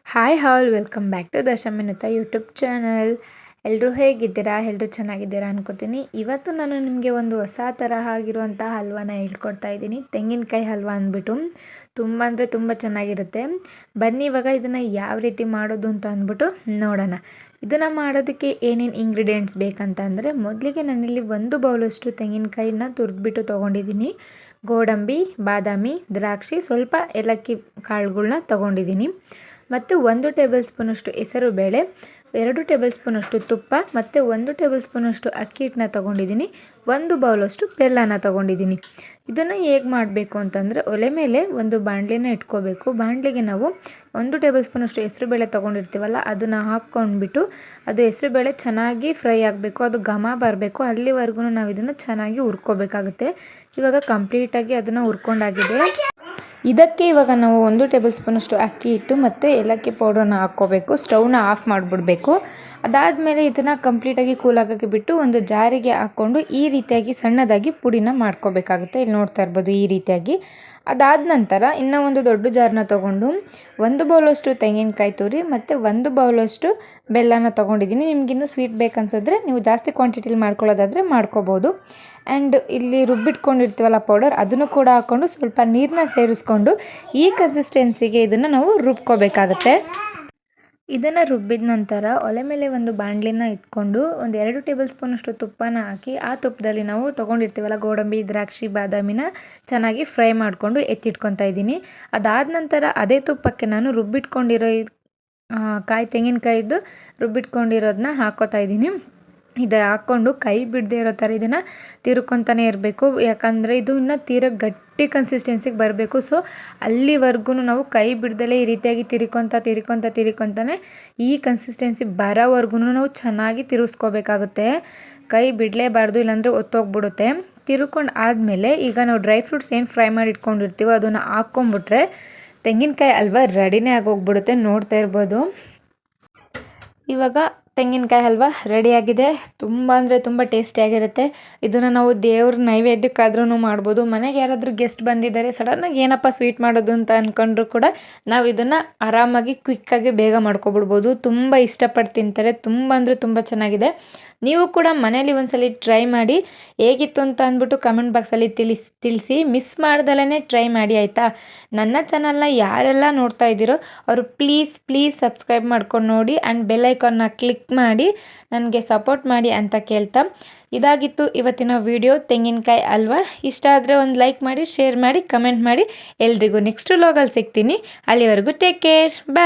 Hi all welcome back to ದಶಮಿನುತ YouTube channel. ಎಲ್ಲರೂ ಹೇಗಿದ್ದೀರಾ? ಎಲ್ಲರೂ ಚೆನ್ನಾಗಿದ್ದೀರಾ ಅನ್ಕೋತೀನಿ. ಇವತ್ತು ನಾನು ನಿಮಗೆ ಒಂದು ಹೊಸ ತರಹ ಆಗಿರುವಂಥ ಹಲ್ವಾನ ಹೇಳ್ಕೊಡ್ತಾ ಇದ್ದೀನಿ. ತೆಂಗಿನಕಾಯಿ ಹಲ್ವಾ ಅಂದ್ಬಿಟ್ಟು ತುಂಬ ಅಂದರೆ ತುಂಬ ಚೆನ್ನಾಗಿರುತ್ತೆ. ಬನ್ನಿ ಇವಾಗ ಇದನ್ನು ಯಾವ ರೀತಿ ಮಾಡೋದು ಅಂತ ಅಂದ್ಬಿಟ್ಟು ನೋಡೋಣ. ಇದನ್ನು ಮಾಡೋದಕ್ಕೆ ಏನೇನು ಇಂಗ್ರೀಡಿಯೆಂಟ್ಸ್ ಬೇಕಂತ ಅಂದರೆ, ಮೊದಲಿಗೆ ನಾನಿಲ್ಲಿ 1 ಬೌಲಷ್ಟು ತೆಂಗಿನಕಾಯಿನ ತುರಿದ್ಬಿಟ್ಟು ತೊಗೊಂಡಿದ್ದೀನಿ. ಗೋಡಂಬಿ, ಬಾದಾಮಿ, ದ್ರಾಕ್ಷಿ, ಸ್ವಲ್ಪ ಏಲಕ್ಕಿ ಕಾಳುಗಳನ್ನ ತೊಗೊಂಡಿದ್ದೀನಿ. ಮತ್ತು 1 ಟೇಬಲ್ ಸ್ಪೂನಷ್ಟು ಹೆಸರುಬೇಳೆ, 2 ಟೇಬಲ್ ಸ್ಪೂನಷ್ಟು ತುಪ್ಪ ಮತ್ತು 1 ಟೇಬಲ್ ಸ್ಪೂನಷ್ಟು ಅಕ್ಕಿ ಹಿಟ್ಟನ್ನ ತೊಗೊಂಡಿದ್ದೀನಿ. 1 ಬೌಲಷ್ಟು ಬೆಲ್ಲನ ತೊಗೊಂಡಿದ್ದೀನಿ. ಇದನ್ನು ಹೇಗೆ ಮಾಡಬೇಕು ಅಂತಂದರೆ, ಒಲೆ ಮೇಲೆ ಒಂದು ಬಾಣಲೆನ ಇಟ್ಕೋಬೇಕು. ಬಾಣಲೆಗೆ ನಾವು 1 ಟೇಬಲ್ ಸ್ಪೂನಷ್ಟು ಹೆಸರುಬೇಳೆ ತೊಗೊಂಡಿರ್ತೀವಲ್ಲ, ಅದನ್ನು ಹಾಕ್ಕೊಂಡ್ಬಿಟ್ಟು ಅದು ಹೆಸರುಬೇಳೆ ಚೆನ್ನಾಗಿ ಫ್ರೈ ಆಗಬೇಕು, ಅದು ಘಮ ಬರಬೇಕು. ಅಲ್ಲಿವರೆಗೂ ನಾವು ಇದನ್ನು ಚೆನ್ನಾಗಿ ಹುರ್ಕೋಬೇಕಾಗುತ್ತೆ. ಇವಾಗ ಕಂಪ್ಲೀಟಾಗಿ ಅದನ್ನು ಹುರ್ಕೊಂಡಾಗಿದೆ. ಇದಕ್ಕೆ ಇವಾಗ ನಾವು 1 ಟೇಬಲ್ ಸ್ಪೂನಷ್ಟು ಅಕ್ಕಿ ಹಿಟ್ಟು ಮತ್ತು ಏಲಕ್ಕಿ ಪೌಡ್ರನ್ನ ಹಾಕ್ಕೋಬೇಕು. ಸ್ಟವ್ನ ಆಫ್ ಮಾಡಿಬಿಡ್ಬೇಕು. ಅದಾದಮೇಲೆ ಇದನ್ನು ಕಂಪ್ಲೀಟಾಗಿ ಕೂಲ್ ಆಗೋಕ್ಕೆ ಬಿಟ್ಟು ಒಂದು ಜಾರಿಗೆ ಹಾಕ್ಕೊಂಡು ಈ ರೀತಿಯಾಗಿ ಸಣ್ಣದಾಗಿ ಪುಡಿನ ಮಾಡ್ಕೋಬೇಕಾಗುತ್ತೆ. ಇಲ್ಲಿ ನೋಡ್ತಾ ಇರ್ಬೋದು ಈ ರೀತಿಯಾಗಿ. ಅದಾದ ನಂತರ ಇನ್ನೂ ಒಂದು ದೊಡ್ಡ ಜಾರನ್ನ ತೊಗೊಂಡು 1 ಬೌಲಷ್ಟು ತೆಂಗಿನಕಾಯಿ ತುರಿ ಮತ್ತು 1 ಬೌಲಷ್ಟು ಬೆಲ್ಲನ ತೊಗೊಂಡಿದ್ದೀನಿ. ನಿಮಗಿನ್ನೂ ಸ್ವೀಟ್ ಬೇಕನ್ಸಿದ್ರೆ ನೀವು ಜಾಸ್ತಿ ಕ್ವಾಂಟಿಟಿಲಿ ಮಾಡ್ಕೊಳ್ಳೋದಾದರೆ ಮಾಡ್ಕೋಬೋದು. ಆ್ಯಂಡ್ ಇಲ್ಲಿ ರುಬ್ಬಿಟ್ಕೊಂಡಿರ್ತೀವಲ್ಲ ಪೌಡರ್, ಅದನ್ನು ಕೂಡ ಹಾಕ್ಕೊಂಡು ಸ್ವಲ್ಪ ನೀರನ್ನ ಸೇರಿಸ್ಕೊಂಡು ಈ ಕನ್ಸಿಸ್ಟೆನ್ಸಿಗೆ ಇದನ್ನು ನಾವು ರುಬ್ಕೋಬೇಕಾಗತ್ತೆ. ಇದನ್ನು ರುಬ್ಬಿದ ನಂತರ ಒಲೆ ಮೇಲೆ ಒಂದು ಬಾಣಲಿನ ಇಟ್ಕೊಂಡು ಒಂದು 2 ಟೇಬಲ್ ಸ್ಪೂನಷ್ಟು ತುಪ್ಪನ ಹಾಕಿ, ಆ ತುಪ್ಪದಲ್ಲಿ ನಾವು ತೊಗೊಂಡಿರ್ತೀವಲ್ಲ ಗೋಡಂಬಿ, ದ್ರಾಕ್ಷಿ, ಬಾದಾಮಿನ ಚೆನ್ನಾಗಿ ಫ್ರೈ ಮಾಡಿಕೊಂಡು ಎತ್ತಿಟ್ಕೊತಾ ಇದ್ದೀನಿ. ಅದಾದ ನಂತರ ಅದೇ ತುಪ್ಪಕ್ಕೆ ನಾನು ರುಬ್ಬಿಟ್ಕೊಂಡಿರೋ ತೆಂಗಿನಕಾಯಿದ್ದು ರುಬ್ಬಿಟ್ಕೊಂಡಿರೋದನ್ನ ಹಾಕ್ಕೋತಾ ಇದ್ದೀನಿ. ಇದು ಹಾಕ್ಕೊಂಡು ಕೈ ಬಿಡದೇ ಇರೋ ಥರ ಇದನ್ನು ತಿರ್ಕೊತಾನೆ ಇರಬೇಕು. ಯಾಕಂದರೆ ಇದು ಇನ್ನೂ ತೀರ ಗಟ್ಟಿ ಕನ್ಸಿಸ್ಟೆನ್ಸಿಗೆ ಬರಬೇಕು. ಸೊ ಅಲ್ಲಿವರೆಗೂ ನಾವು ಕೈ ಬಿಡ್ದಲೇ ಈ ರೀತಿಯಾಗಿ ತಿರ್ಕೊತಾನೆ ಈ ಕನ್ಸಿಸ್ಟೆನ್ಸಿ ಬರೋವರೆಗೂ ನಾವು ಚೆನ್ನಾಗಿ ತಿರುಗಿಸ್ಕೋಬೇಕಾಗುತ್ತೆ. ಕೈ ಬಿಡಲೇಬಾರ್ದು, ಇಲ್ಲಾಂದರೆ ಒತ್ತೋಗ್ಬಿಡುತ್ತೆ. ತಿರ್ಕೊಂಡು ಆದಮೇಲೆ ಈಗ ನಾವು ಡ್ರೈ ಫ್ರೂಟ್ಸ್ ಏನು ಫ್ರೈ ಮಾಡಿ ಇಟ್ಕೊಂಡಿರ್ತೀವೋ ಅದನ್ನು ಹಾಕ್ಕೊಂಬಿಟ್ರೆ ತೆಂಗಿನಕಾಯಿ ಹಲ್ವಾ ರೆಡಿನೇ ಆಗೋಗ್ಬಿಡುತ್ತೆ. ನೋಡ್ತಾ ಇರ್ಬೋದು ಇವಾಗ ತೆಂಗಿನಕಾಯಿ ಹಲ್ವಾ ರೆಡಿಯಾಗಿದೆ. ತುಂಬ ಅಂದರೆ ತುಂಬ ಟೇಸ್ಟಿಯಾಗಿರುತ್ತೆ. ಇದನ್ನು ನಾವು ದೇವ್ರ ನೈವೇದ್ಯಕ್ಕಾದ್ರೂ ಮಾಡ್ಬೋದು. ಮನೆಗೆ ಯಾರಾದರೂ ಗೆಸ್ಟ್ ಬಂದಿದ್ದಾರೆ, ಸಡನ್ನಾಗಿ ಏನಪ್ಪ ಸ್ವೀಟ್ ಮಾಡೋದು ಅಂತ ಅಂದ್ಕೊಂಡ್ರು ಕೂಡ ನಾವು ಇದನ್ನು ಆರಾಮಾಗಿ ಕ್ವಿಕ್ಕಾಗಿ ಬೇಗ ಮಾಡ್ಕೊಬಿಡ್ಬೋದು. ತುಂಬ ಇಷ್ಟಪಟ್ಟು ತಿಂತಾರೆ. ತುಂಬ ಅಂದರೆ ತುಂಬ ಚೆನ್ನಾಗಿದೆ. ನೀವು ಕೂಡ ಮನೇಲಿ ಒಂದ್ಸಲ ಟ್ರೈ ಮಾಡಿ. ಹೇಗಿತ್ತು ಅಂತ ಅಂದ್ಬಿಟ್ಟು ಕಮೆಂಟ್ ಬಾಕ್ಸಲ್ಲಿ ತಿಳಿಸಿ. ಮಿಸ್ ಮಾಡ್ದಲೇ ಟ್ರೈ ಮಾಡಿ ಆಯಿತಾ. ನನ್ನ ಚಾನಲ್ನ ಯಾರೆಲ್ಲ ನೋಡ್ತಾ ಇದ್ದೀರೋ ಅವರು ಪ್ಲೀಸ್ ಸಬ್ಸ್ಕ್ರೈಬ್ ಮಾಡ್ಕೊಂಡು ನೋಡಿ ಆ್ಯಂಡ್ ಬೆಲ್ ಐಕಾನ್ನ ಕ್ಲಿಕ್ ಮಾಡಿ ನನಗೆ ಸಪೋರ್ಟ್ ಮಾಡಿ ಅಂತ ಕೇಳ್ತಾ, ಇದಾಗಿತ್ತು ಇವತ್ತಿನ ವಿಡಿಯೋ ತೆಂಗಿನಕಾಯಿ ಹಲ್ವಾ. ಇಷ್ಟ ಆದರೆ ಒಂದು ಲೈಕ್ ಮಾಡಿ, ಶೇರ್ ಮಾಡಿ, ಕಮೆಂಟ್ ಮಾಡಿ. ಎಲ್ರಿಗೂ ನೆಕ್ಸ್ಟ್ ವ್ಲಾಗಲ್ಲಿ ಸಿಗ್ತೀನಿ. ಅಲ್ಲಿವರೆಗೂ ಟೇಕ್ ಕೇರ್, ಬಾಯ್.